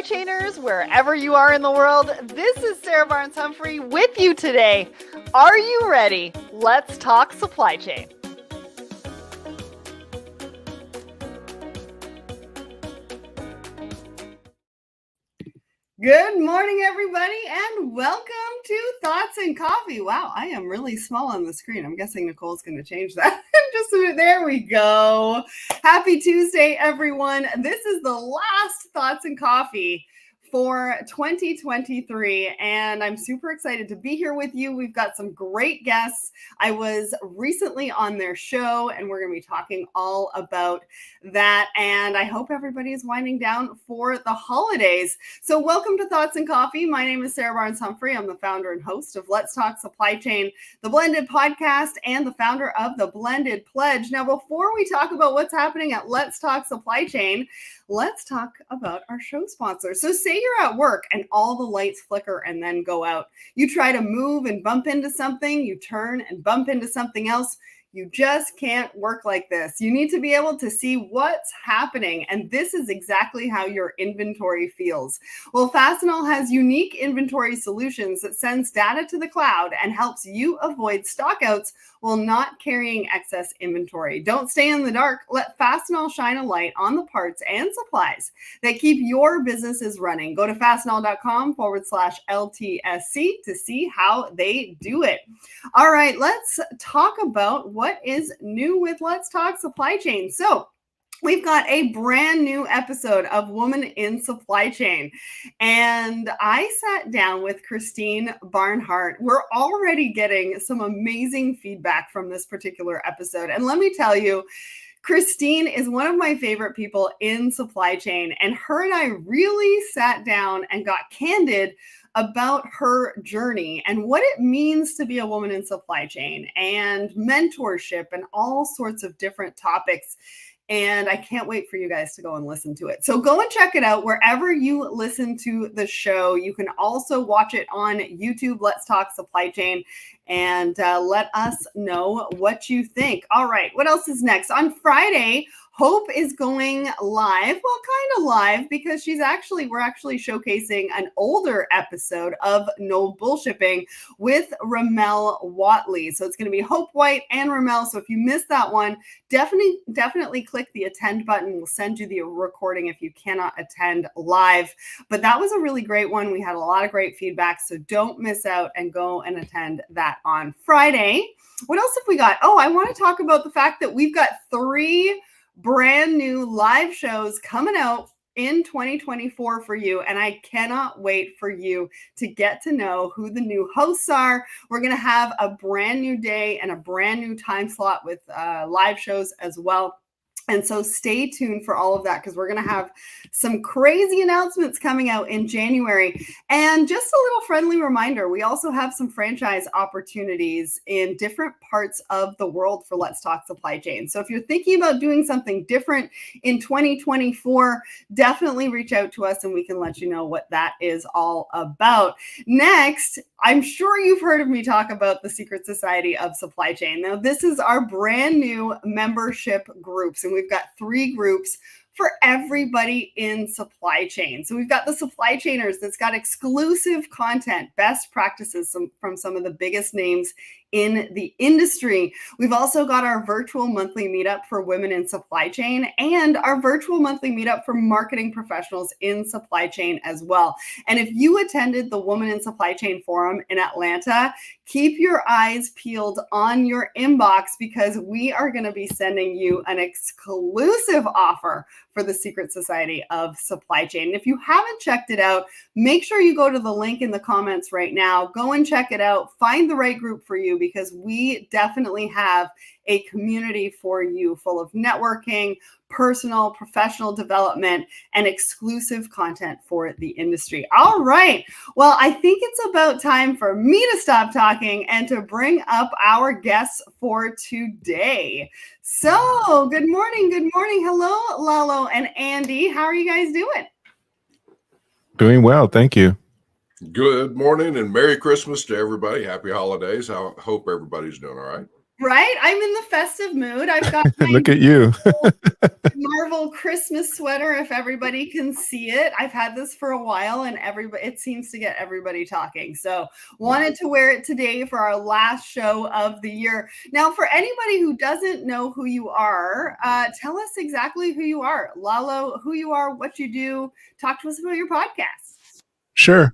chainers, wherever you are in the world. This is Sarah Barnes-Humphrey with you today. Are you ready? Let's talk supply chain. Good morning, everybody, and welcome to Thoughts and Coffee. Wow, I am really small on the screen. I'm guessing Nicole's going to change that in just a minute. There we go. Happy Tuesday, everyone. This is the last Thoughts and Coffee for 2023, and I'm super excited to be here with you. We've got some great guests. I was recently on their show, and we're going to be talking all about that, and I hope everybody is winding down for the holidays. So welcome to Thoughts and Coffee. My name is Sarah Barnes-Humphrey. I'm the founder and host of Let's Talk Supply Chain, the Blended Podcast, and the founder of the Blended Pledge. Now, before we talk about what's happening at Let's Talk Supply Chain, let's talk about our show sponsor. So say you're at work and all the lights flicker and then go out. You try to move and bump into something, you turn and bump into something else. You just can't work like this. You need to be able to see what's happening, and this is exactly how your inventory feels. Well, Fastenal has unique inventory solutions that sends data to the cloud and helps you avoid stockouts while not carrying excess inventory. Don't stay in the dark. Let Fastenal shine a light on the parts and supplies that keep your businesses running. Go to fastenal.com/LTSC to see how they do it. All right, let's talk about what is new with Let's Talk Supply Chain. So we've got a brand new episode of Woman in Supply Chain, and I sat down with Christine Barnhart. We're already getting some amazing feedback from this particular episode, and let me tell you, Christine is one of my favorite people in supply chain, and her and I really sat down and got candid about her journey and what it means to be a woman in supply chain and mentorship and all sorts of different topics. And I can't wait for you guys to go and listen to it. So go and check it out wherever you listen to the show. You can also watch it on YouTube, Let's Talk Supply Chain, and let us know what you think. All right, what else is next? On Friday, Hope is going live. Well, kind of live, because we're actually showcasing an older episode of No Bullshipping with Ramel Watley. So it's going to be Hope White and Ramel. So if you missed that one, definitely click the attend button. We'll send you the recording if you cannot attend live. But that was a really great one. We had a lot of great feedback. So don't miss out and go and attend that on Friday. What else have we got? Oh, I want to talk about the fact that we've got 3 brand new live shows coming out in 2024 for you, and I cannot wait for you to get to know who the new hosts are. We're going to have a brand new day and a brand new time slot with live shows as well. And so stay tuned for all of that, because we're going to have some crazy announcements coming out in January. And just a little friendly reminder, we also have some franchise opportunities in different parts of the world for Let's Talk Supply Chain. So if you're thinking about doing something different in 2024, definitely reach out to us and we can let you know what that is all about. Next, I'm sure you've heard of me talk about the Secret Society of Supply Chain. Now, this is our brand new membership groups, and we've got 3 groups for everybody in supply chain. So we've got the supply chainers that's got exclusive content, best practices from some of the biggest names in the industry. We've also got our virtual monthly meetup for women in supply chain and our virtual monthly meetup for marketing professionals in supply chain as well. And if you attended the Woman in Supply Chain Forum in Atlanta, keep your eyes peeled on your inbox, because we are going to be sending you an exclusive offer for the Secret Society of Supply Chain. And if you haven't checked it out, make sure you go to the link in the comments right now. Go and check it out. Find the right group for you, because we definitely have a community for you full of networking, personal, professional development, and exclusive content for the industry. All right. Well, I think it's about time for me to stop talking and to bring up our guests for today. So, good morning. Good morning. Hello, Lalo and Andy. How are you guys doing? Doing well. Thank you. Good morning and Merry Christmas to everybody. Happy holidays. I hope everybody's doing all right. Right? I'm in the festive mood. I've got my Look at you. Marvel Christmas sweater if everybody can see it. I've had this for a while and it seems to get everybody talking. So wanted to wear it today for our last show of the year. Now, for anybody who doesn't know who you are, tell us exactly who you are. Lalo, who you are, what you do. Talk to us about your podcast. Sure.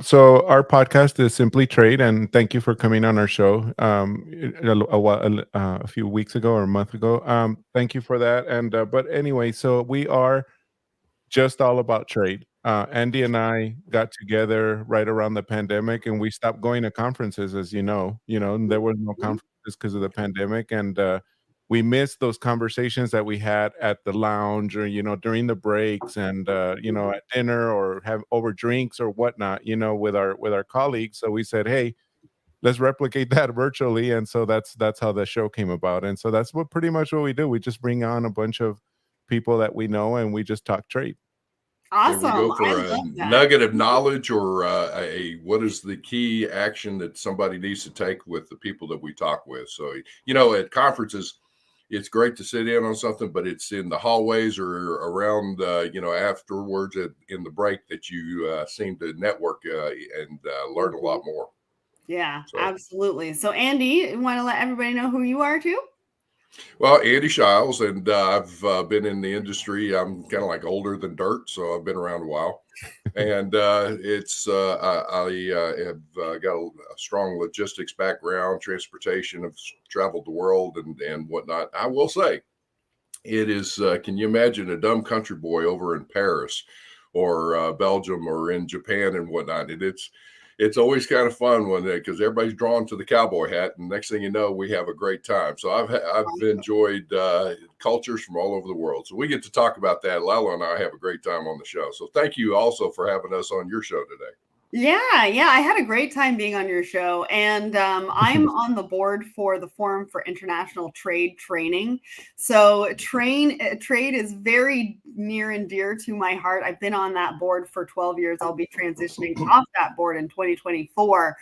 So our podcast is Simply Trade, and thank you for coming on our show a few weeks ago or a month ago. Thank you for that. And but anyway, so we are just all about trade. Andy and I got together right around the pandemic, and we stopped going to conferences, as you know. And there were no conferences because of the pandemic, and we missed those conversations that we had at the lounge, or during the breaks, and at dinner, or have over drinks or whatnot, with our colleagues. So we said, hey, let's replicate that virtually, and so that's how the show came about. And so that's pretty much what we do. We just bring on a bunch of people that we know, and we just talk trade. Awesome. And we go I for a love that. nugget of knowledge, or what is the key action that somebody needs to take with the people that we talk with. So, at conferences, it's great to sit in on something, but it's in the hallways or around, afterwards in the break that you seem to network and learn a lot more. Yeah, So. absolutely. So, Andy, you want to let everybody know who you are too? Well, Andy Shiles, and I've been in the industry. I'm kind of like older than dirt, so I've been around a while. And I have got a strong logistics background, transportation. I've traveled the world and whatnot. I will say, it is. Can you imagine a dumb country boy over in Paris or Belgium or in Japan and whatnot? It's always kind of fun because everybody's drawn to the cowboy hat, and next thing you know, we have a great time. So I've enjoyed cultures from all over the world. So we get to talk about that. Lalo and I have a great time on the show. So thank you also for having us on your show today. Yeah, I had a great time being on your show, and I'm on the board for the Forum for International Trade Training. So trade is very near and dear to my heart. I've been on that board for 12 years. I'll be transitioning off that board in 2024.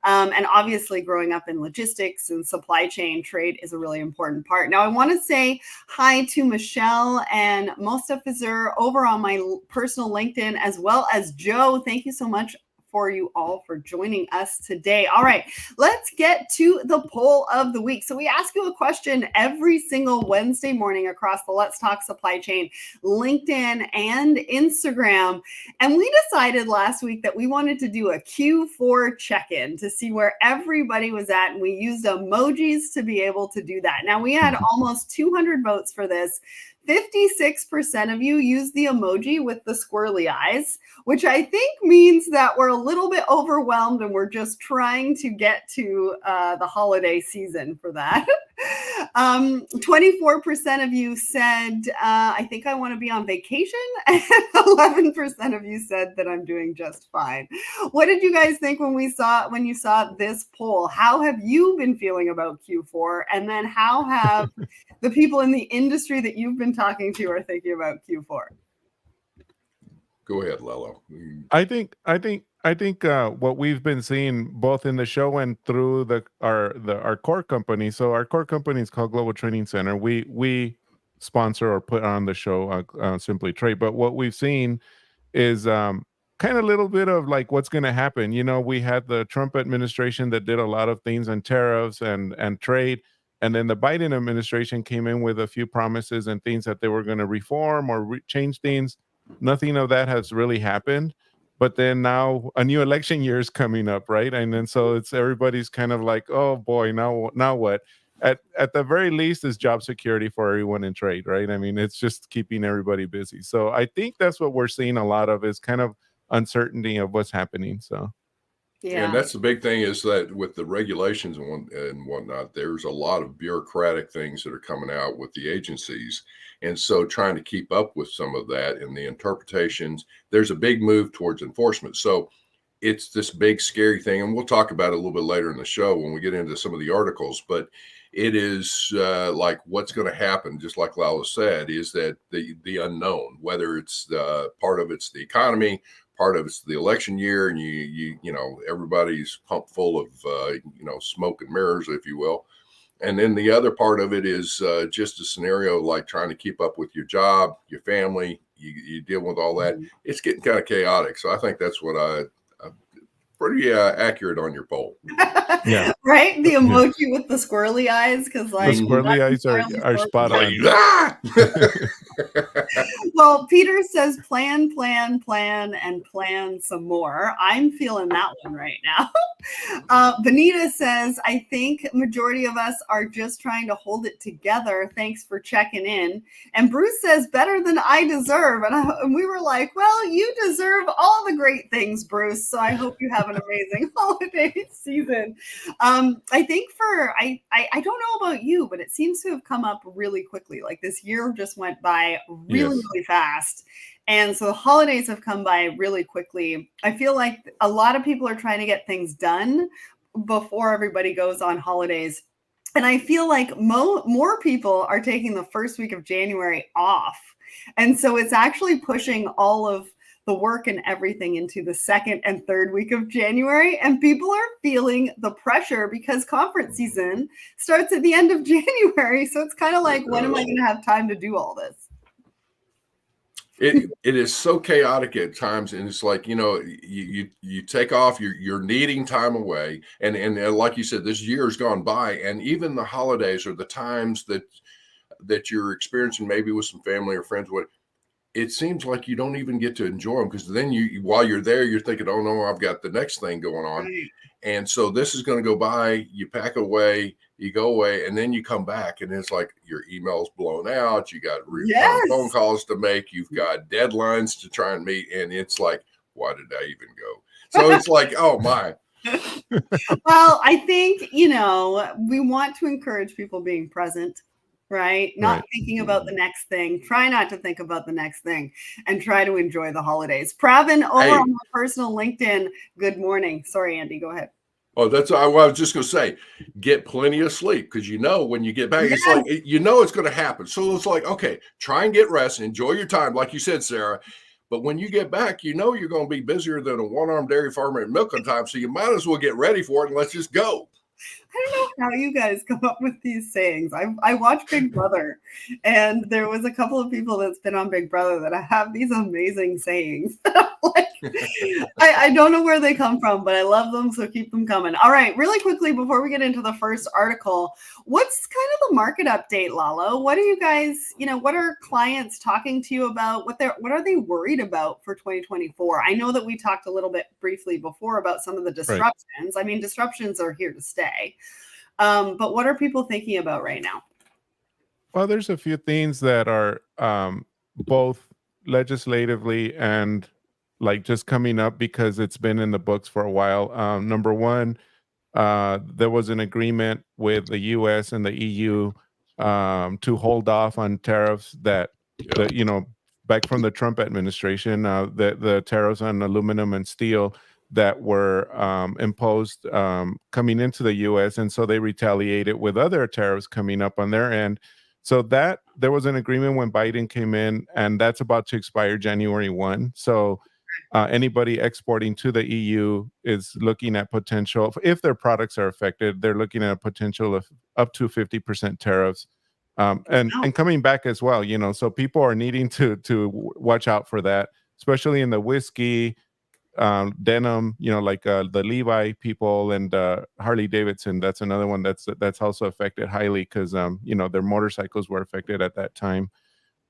And obviously, growing up in logistics and supply chain, trade is a really important part. Now, I want to say hi to Michelle and Mostafizer over on my personal LinkedIn, as well as Joe. Thank you so much for you all for joining us today. All right, let's get to the poll of the week. So we ask you a question every single Wednesday morning across the Let's Talk Supply Chain, LinkedIn, and Instagram. And we decided last week that we wanted to do a Q4 check-in to see where everybody was at. And we used emojis to be able to do that. Now, we had almost 200 votes for this. 56% of you use the emoji with the squirrely eyes, which I think means that we're a little bit overwhelmed and we're just trying to get to the holiday season for that. 24% of you said, I think I want to be on vacation. And 11% of you said that I'm doing just fine. What did you guys think when you saw this poll? How have you been feeling about Q4? And then how have the people in the industry that you've been talking to are thinking about Q4? Go ahead, Lalo. I think what we've been seeing both in the show and through our core company. So our core company is called Global Training Center. We sponsor or put on the show Simply Trade. But what we've seen is kind of a little bit of like what's going to happen. We had the Trump administration that did a lot of things on tariffs and trade. And then the Biden administration came in with a few promises and things that they were going to reform or change things. Nothing of that has really happened. But then now a new election year is coming up, right? And then so everybody's kind of like, oh boy, now what? At the very least is job security for everyone in trade, right? I mean, it's just keeping everybody busy. So I think that's what we're seeing a lot of, is kind of uncertainty of what's happening. So yeah, and that's the big thing, is that with the regulations and whatnot, there's a lot of bureaucratic things that are coming out with the agencies. And so trying to keep up with some of that and the interpretations, there's a big move towards enforcement. So it's this big, scary thing. And we'll talk about it a little bit later in the show when we get into some of the articles. But it is like what's going to happen, just like Lalo said, is that the unknown, whether it's part of it's the economy, part of it's the election year, and you know everybody's pumped full of smoke and mirrors, if you will. And then the other part of it is just a scenario like trying to keep up with your job, your family, you deal with all that. It's getting kind of chaotic. So I think that's what I'm pretty accurate on your poll. Yeah. Right? The emoji with the squirrely eyes, because The like squirrely eyes are spot on. Like, ah! Well, Peter says plan, plan, plan, and plan some more. I'm feeling that one right now. Benita says, I think majority of us are just trying to hold it together. Thanks for checking in. And Bruce says, better than I deserve. And we were like, well, you deserve all the great things, Bruce. So I hope you have an amazing holiday season. I think I don't know about you, but it seems to have come up really quickly. Like this year just went by really fast. And so the holidays have come by really quickly. I feel like a lot of people are trying to get things done before everybody goes on holidays. And I feel like more people are taking the first week of January off. And so it's actually pushing all of the work and everything into the second and third week of January. And people are feeling the pressure because conference season starts at the end of January. So it's kind of like, when am I going to have time to do all this? It is so chaotic at times, and it's like, you take off, you're needing time away, and like you said, this year's gone by, and even the holidays are the times that you're experiencing maybe with some family or friends. What it seems like you don't even get to enjoy them, because then while you're there, you're thinking, oh no, I've got the next thing going on. Right. And so this is going to go by, you pack away, you go away, and then you come back, and it's like your email's blown out. You got phone calls to make. You've got deadlines to try and meet. And it's like, why did I even go? So it's like, oh my. Well, I think, we want to encourage people being present, right? Not thinking about the next thing. Try not to think about the next thing and try to enjoy the holidays. Pravin over on my personal LinkedIn. Good morning. Sorry, Andy, go ahead. Oh, that's what I was just going to say. Get plenty of sleep, because when you get back, it's like, it's going to happen. So it's like, okay, try and get rest, enjoy your time, like you said, Sarah. But when you get back, you're going to be busier than a one-armed dairy farmer at milking time. So you might as well get ready for it, and let's just go. I don't know how you guys come up with these sayings. I watch Big Brother, and there was a couple of people that's been on Big Brother that have these amazing sayings. I don't know where they come from, but I love them, so keep them coming. All right, really quickly before we get into the first article, what's kind of the market update, Lalo? What are you guys, what are clients talking to you about? What are they worried about for 2024? I know that we talked a little bit briefly before about some of the disruptions. Right. I mean, disruptions are here to stay. But what are people thinking about right now? Well, there's a few things that are both legislatively and like just coming up because it's been in the books for a while. Number one, there was an agreement with the US and the EU to hold off on tariffs that, back from the Trump administration, the tariffs on aluminum and steel that were imposed coming into the US. And so they retaliated with other tariffs coming up on their end. So that there was an agreement when Biden came in, and that's about to expire January 1. So anybody exporting to the EU is looking at potential, if their products are affected, they're looking at a potential of up to 50% tariffs. And coming back as well, so people are needing to watch out for that, especially in the whiskey, denim, like the Levi people and Harley Davidson. That's another one that's also affected highly because their motorcycles were affected at that time.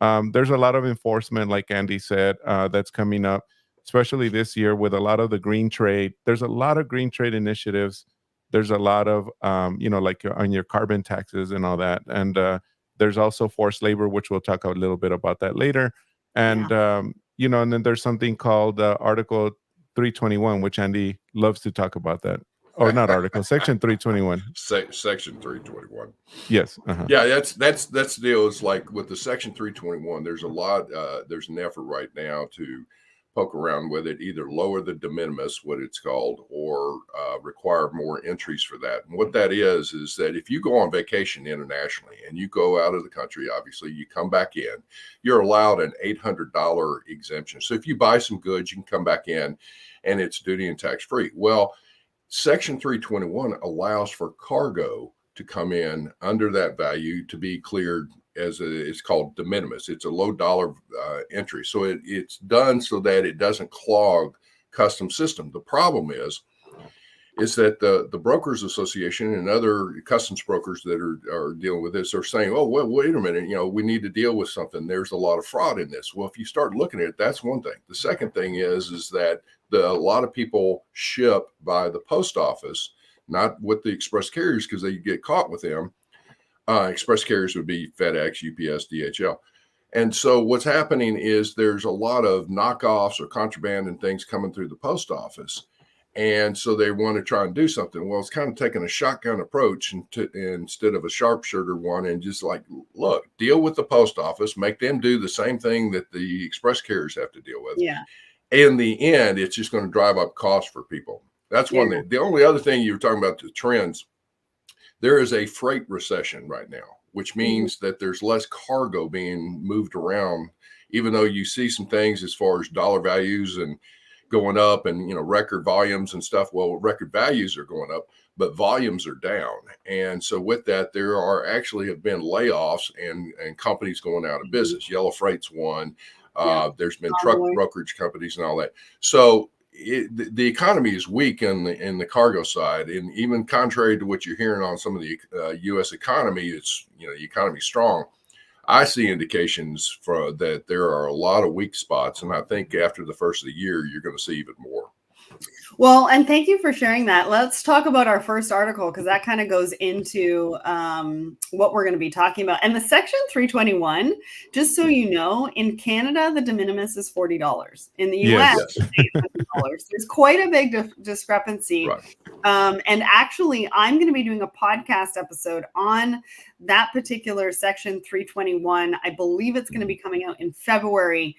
There's a lot of enforcement, like Andy said, that's coming up, especially this year with a lot of the green trade. There's a lot of green trade initiatives. There's a lot of like on your carbon taxes and all that, and there's also forced labor, which we'll talk a little bit about that later. And and then there's something called Article 321, which Andy loves to talk about that. Or not article, Section 321. Section 321. Yes. Yeah, that's the deal. It's like with the Section 321, there's there's an effort right now to poke around with it, either lower the de minimis, what it's called, or require more entries for that. And what that is that if you go on vacation internationally and you go out of the country, obviously you come back in, you're allowed an $800 exemption. So if you buy some goods, you can come back in and it's duty and tax free. Well, Section 321 allows for cargo to come in under that value to be cleared as it's called de minimis. It's a low dollar entry. So it's done so that it doesn't clog custom system. The problem is that the Brokers Association and other customs brokers that are dealing with this are saying, oh, well, wait a minute, we need to deal with something. There's a lot of fraud in this. Well, if you start looking at it, that's one thing. The second thing is that a lot of people ship by the post office, not with the express carriers because they get caught with them. Express carriers would be FedEx, UPS, DHL. And so what's happening is there's a lot of knockoffs or contraband and things coming through the post office. And so they want to try and do something. Well, it's kind of taking a shotgun approach instead of a sharpshooter one, and just like, look, deal with the post office, make them do the same thing that the express carriers have to deal with. Yeah. In the end, it's just going to drive up costs for people. That's one thing. The only other thing you were talking about, the trends, there is a freight recession right now, which means that there's less cargo being moved around, even though you see some things as far as dollar values and going up and, record volumes and stuff. Well, record values are going up, but volumes are down. And so with that, there have been layoffs and companies going out of business. Yellow Freight's one. There's been truck brokerage companies and all that. So the economy is weak in the cargo side. And even contrary to what you're hearing on some of the U.S. economy, it's, the economy's strong. I see indications for that there are a lot of weak spots. And I think after the first of the year, you're going to see even more. Well, and thank you for sharing that. Let's talk about our first article, because that kind of goes into what we're going to be talking about. And the Section 321, just so you know, in Canada, the de minimis is $40. In the U.S., it's $800. There's quite a big discrepancy. Right. And actually, I'm going to be doing a podcast episode on that particular Section 321. I believe it's going to be coming out in February.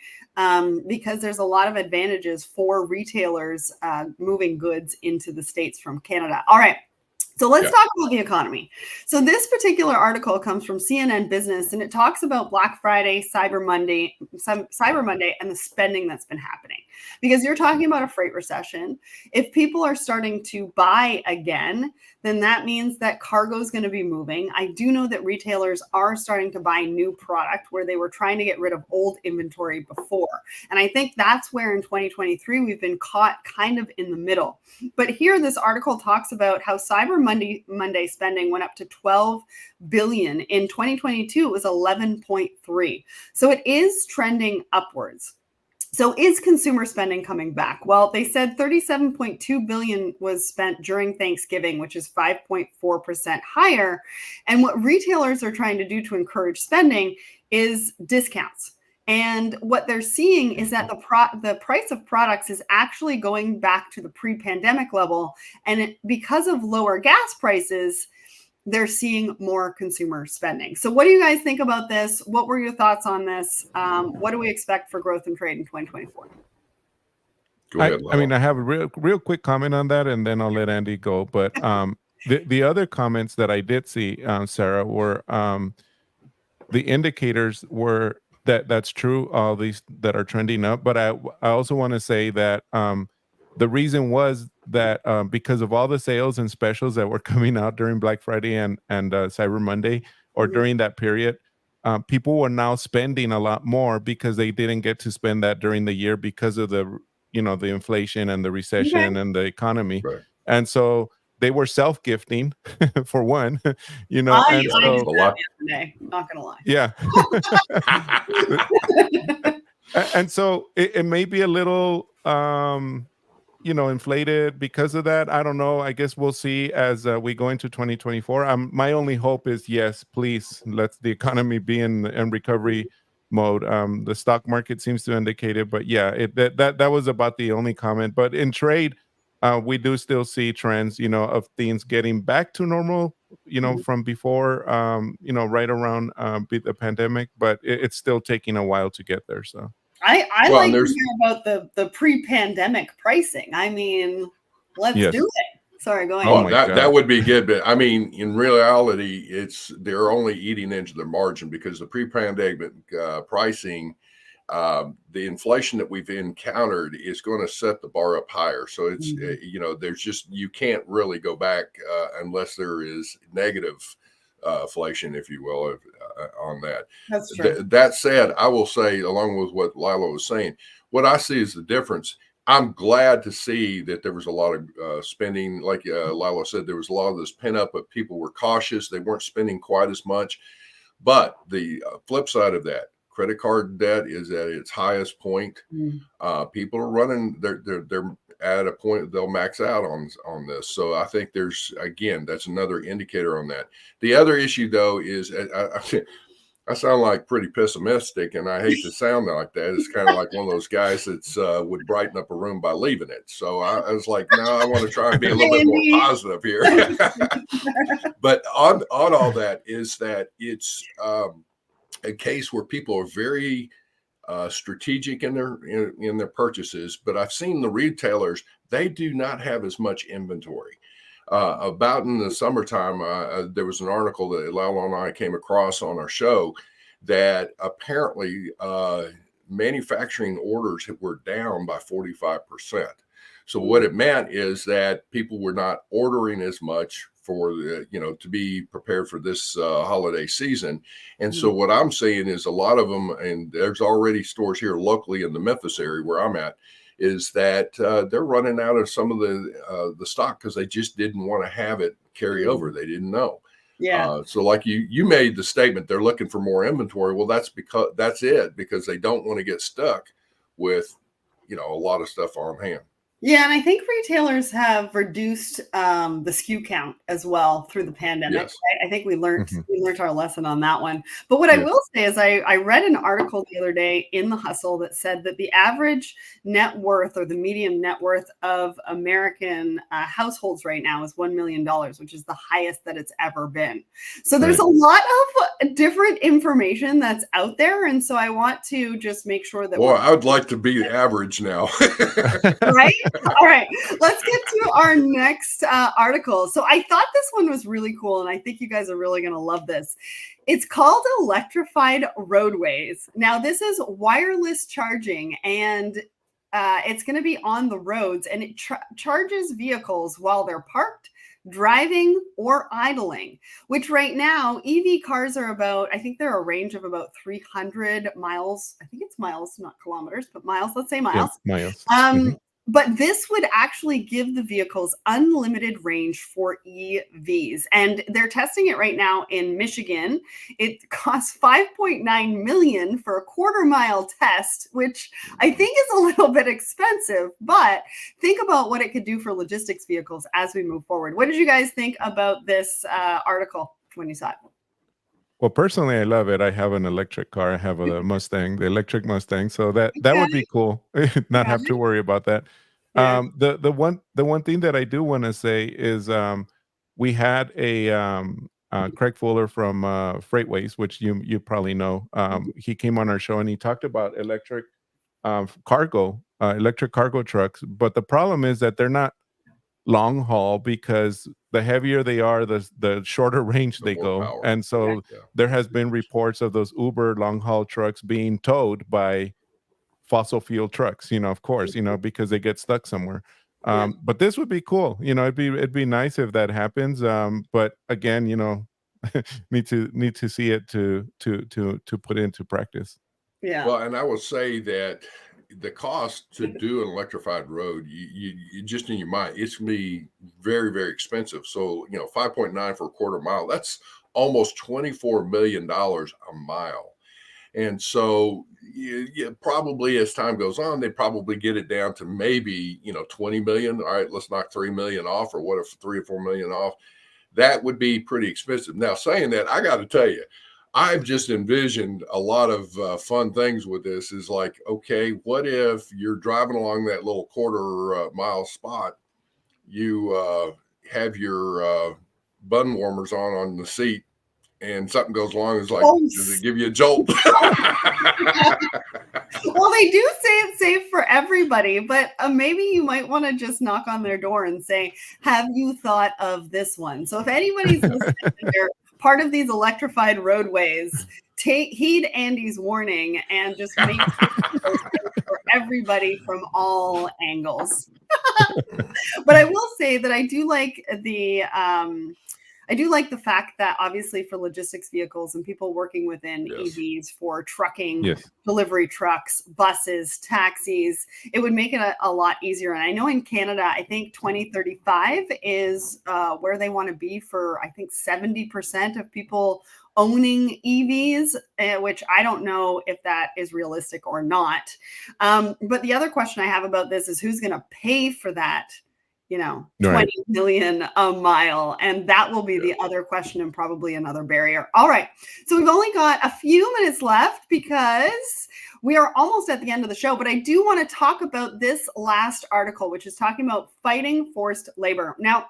Because there's a lot of advantages for retailers moving goods into the States from Canada. All right. So let's talk about the economy. So this particular article comes from CNN Business, and it talks about Black Friday, Cyber Monday, and the spending that's been happening. Because you're talking about a freight recession. If people are starting to buy again, then that means that cargo is going to be moving. I do know that retailers are starting to buy new product where they were trying to get rid of old inventory before. And I think that's where in 2023 we've been caught kind of in the middle. But here this article talks about how Cyber Monday spending went up to $12 billion. In 2022, it was 11.3. So it is trending upwards. So is consumer spending coming back? Well, they said 37.2 billion was spent during Thanksgiving, which is 5.4% higher. And what retailers are trying to do to encourage spending is discounts. And what they're seeing is that the price of products is actually going back to the pre-pandemic level. And because of lower gas prices, they're seeing more consumer spending. So what do you guys think about this? What were your thoughts on this? What do we expect for growth and trade in 2024? Go ahead, Lalo. I mean, I have a real quick comment on that, and then I'll let Andy go. But the other comments that I did see, Sarah, were the indicators were that's true, all these that are trending up. But I also want to say that the reason was that because of all the sales and specials that were coming out during Black Friday and Cyber Monday, or during that period, people were now spending a lot more because they didn't get to spend that during the year because of the inflation and the recession and the economy. Right. And so they were self-gifting for one, I and did so that yesterday, not gonna lie. yeah. And so it may be a little inflated because of that. I don't know. I guess we'll see as we go into 2024. My only hope is, yes, please let the economy be in recovery mode. The stock market seems to indicate it, but yeah, that was about the only comment. But in trade, we do still see trends, of things getting back to normal, from before, right around the pandemic, but it's still taking a while to get there. So I like to hear about the pre-pandemic pricing. I mean, let's do it. Sorry, go ahead. Oh, that would be good, but I mean, in reality, they're only eating into their margin because the pre-pandemic pricing the inflation that we've encountered is going to set the bar up higher. So it's, there's just, you can't really go back unless there is negative inflation, if you will, on that. That's true. That said, I will say, along with what Lalo was saying, what I see is the difference. I'm glad to see that there was a lot of spending. Like Lalo said, there was a lot of this pent up, but people were cautious. They weren't spending quite as much. But the flip side of that, credit card debt is at its highest point. People are running, they're at a point they'll max out on this. So I think there's, again, that's another indicator on that. The other issue, though, is I sound like pretty pessimistic, and I hate to sound like that. It's kind of like one of those guys that's would brighten up a room by leaving it. So I was like, no, I want to try and be a little bit more positive here. But on all that is that it's a case where people are very strategic in their purchases. But I've seen the retailers, they do not have as much inventory. About in the summertime, there was an article that Lalo and I came across on our show that apparently manufacturing orders were down by 45%. So what it meant is that people were not ordering as much for to be prepared for this holiday season. And so what I'm seeing is a lot of them, and there's already stores here locally in the Memphis area where I'm at, is that they're running out of some of the stock because they just didn't want to have it carry over. They didn't know. Yeah. So like you made the statement, they're looking for more inventory. Well, that's because they don't want to get stuck with, a lot of stuff on hand. Yeah, and I think retailers have reduced the SKU count as well through the pandemic. Yes. Right? I think we learned our lesson on that one. But what I will say is I read an article the other day in The Hustle that said that the average net worth or the median net worth of American households right now is $1 million, which is the highest that it's ever been. So there's a lot of different information that's out there. And so I want to just make sure that I would like to be average now. Right? All right, let's get to our next article. So I thought this one was really cool, and I think you guys are really going to love this. It's called Electrified Roadways. Now, this is wireless charging, and it's going to be on the roads, and it charges vehicles while they're parked, driving, or idling, which right now EV cars are about, I think they're a range of about 300 miles. I think it's miles, not kilometers, but miles. Let's say miles. Yeah, miles. But this would actually give the vehicles unlimited range for EVs. And they're testing it right now in Michigan. It costs $5.9 million for a quarter-mile test, which I think is a little bit expensive. But think about what it could do for logistics vehicles as we move forward. What did you guys think about this article when you saw it? Well, personally, I love it. I have an electric car. I have a Mustang, the electric Mustang. So that would be cool. Not have to worry about that. Yeah. The one thing that I do want to say is we had a Craig Fuller from Freightways, which you probably know. He came on our show and he talked about electric cargo trucks. But the problem is that they're not long haul because the heavier they are, the shorter range they go. Power. And so there has been reports of those Uber long haul trucks being towed by fossil fuel trucks, of course, because they get stuck somewhere. But this would be cool. It'd be nice if that happens. But again, need to see it to put into practice. Yeah. Well, and I will say that the cost to do an electrified road, you just in your mind, it's gonna be very, very expensive. So, 5.9 for a quarter mile, that's almost $24 million a mile. And so probably as time goes on, they probably get it down to maybe, 20 million. All right, let's knock 3 million off, or what if 3 or 4 million off? That would be pretty expensive. Now, saying that, I got to tell you, I've just envisioned a lot of fun things with this. Is like, okay, what if you're driving along that little quarter mile spot, you have your button warmers on the seat, and something goes along, it's like, does it give you a jolt? Well, they do say it's safe for everybody, but maybe you might want to just knock on their door and say, have you thought of this one? So if anybody's listening, they're part of these electrified roadways, heed Andy's warning and just make sure for everybody from all angles. But I will say that I do like the fact that obviously for logistics vehicles and people working within EVs for trucking, delivery trucks, buses, taxis, it would make it a lot easier. And I know in Canada, I think 2035 is where they want to be for, I think 70% of people owning EVs, which I don't know if that is realistic or not. But the other question I have about this is who's going to pay for that? 20 million a mile. And that will be the other question and probably another barrier. All right. So we've only got a few minutes left because we are almost at the end of the show. But I do want to talk about this last article, which is talking about fighting forced labor. Now,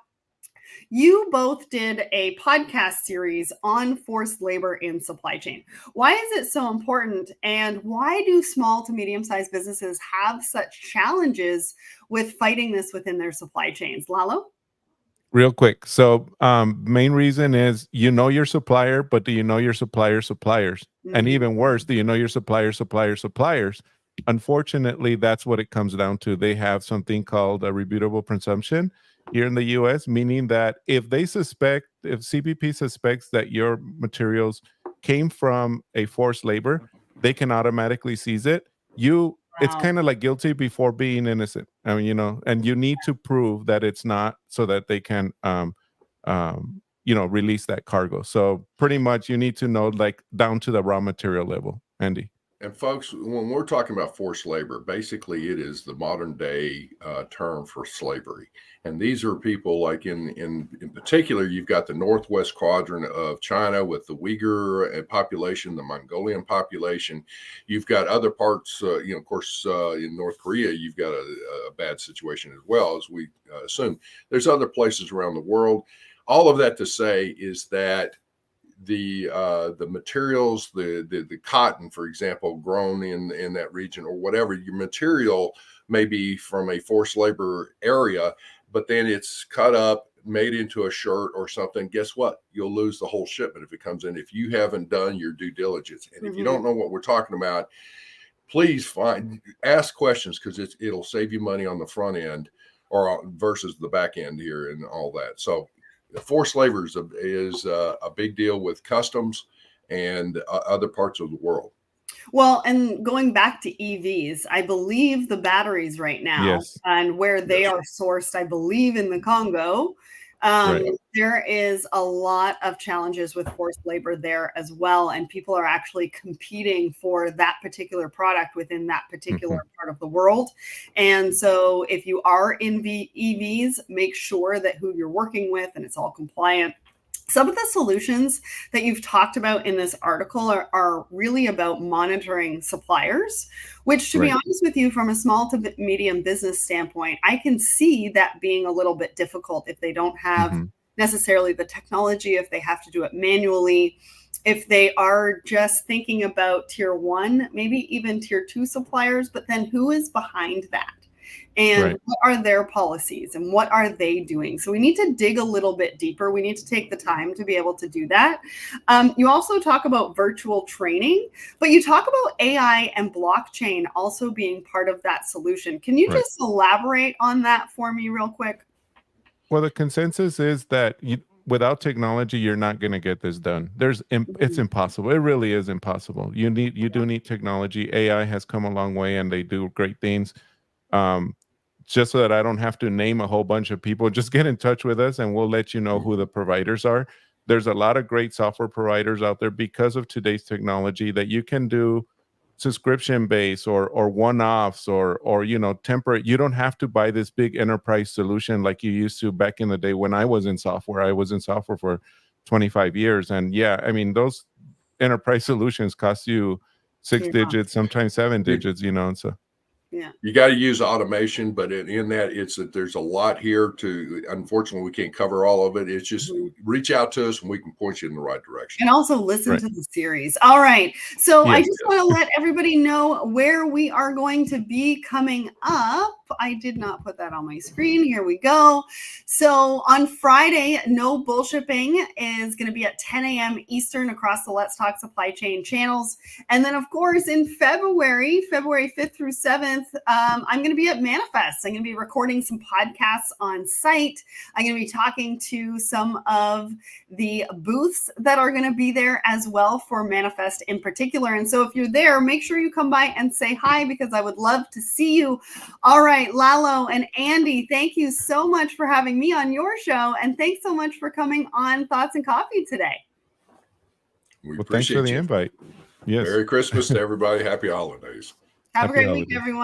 you both did a podcast series on forced labor in supply chain. Why is it so important? And why do small to medium-sized businesses have such challenges with fighting this within their supply chains? Lalo? Real quick. So main reason is your supplier, but do you know your supplier's suppliers? Mm-hmm. And even worse, do you know your supplier's suppliers? Unfortunately, that's what it comes down to. They have something called a rebuttable presumption here in the US, meaning that if CBP suspects that your materials came from a forced labor, they can automatically seize it. It's kind of like guilty before being innocent. I mean, and you need to prove that it's not so that they can, release that cargo. So pretty much you need to know like down to the raw material level, Andy. And folks, when we're talking about forced labor, basically it is the modern day term for slavery. And these are people like in particular, you've got the northwest quadrant of China with the Uyghur population, the Mongolian population. You've got other parts, of course, in North Korea, you've got a bad situation as well, as we assume. There's other places around the world. All of that to say is that the materials, the cotton, for example, grown in that region or whatever, your material may be from a forced labor area, but then it's cut up, made into a shirt or something. Guess what? You'll lose the whole shipment if it comes in, if you haven't done your due diligence. And if you don't know what we're talking about, please ask questions, because it'll save you money on the front end or versus the back end here and all that. So forced labor is a big deal with customs and other parts of the world. Well, and going back to EVs, I believe the batteries right now and where they are sourced, I believe in the Congo, there is a lot of challenges with forced labor there as well. And people are actually competing for that particular product within that particular part of the world. And so if you are in EVs, make sure that who you're working with and it's all compliant. Some of the solutions that you've talked about in this article are really about monitoring suppliers, which, to be honest with you, from a small to medium business standpoint, I can see that being a little bit difficult if they don't have necessarily the technology, if they have to do it manually, if they are just thinking about tier 1, maybe even tier 2 suppliers, but then who is behind that? And what are their policies and what are they doing? So we need to dig a little bit deeper. We need to take the time to be able to do that. You also talk about virtual training, but you talk about AI and blockchain also being part of that solution. Can you just elaborate on that for me real quick? Well, the consensus is that without technology, you're not going to get this done. It's impossible. It really is impossible. You do need technology. AI has come a long way and they do great things. Just so that I don't have to name a whole bunch of people, just get in touch with us and we'll let you know who the providers are. There's a lot of great software providers out there because of today's technology that you can do subscription based or one-offs or temporary. You don't have to buy this big enterprise solution like you used to back in the day when I was in software. I was in software for 25 years. And those enterprise solutions cost you 6 digits, sometimes 7 digits, and so. Yeah, you got to use automation, but in that there's a lot here to, unfortunately, we can't cover all of it. It's just reach out to us and we can point you in the right direction. And also listen to the series. All right. So I just want to let everybody know where we are going to be coming up. I did not put that on my screen. Here we go. So on Friday, No Bullshipping is going to be at 10 a.m. Eastern across the Let's Talk Supply Chain channels. And then, of course, in February 5th through 7th, I'm going to be at Manifest. I'm going to be recording some podcasts on site. I'm going to be talking to some of the booths that are going to be there as well for Manifest in particular. And so if you're there, make sure you come by and say hi, because I would love to see you. All right, Lalo and Andy, thank you so much for having me on your show. And thanks so much for coming on Thoughts and Coffee today. We Well, thanks for appreciate the you. invite. Yes. Merry Christmas to everybody. Happy holidays. Have a Happy great holidays. week, everyone.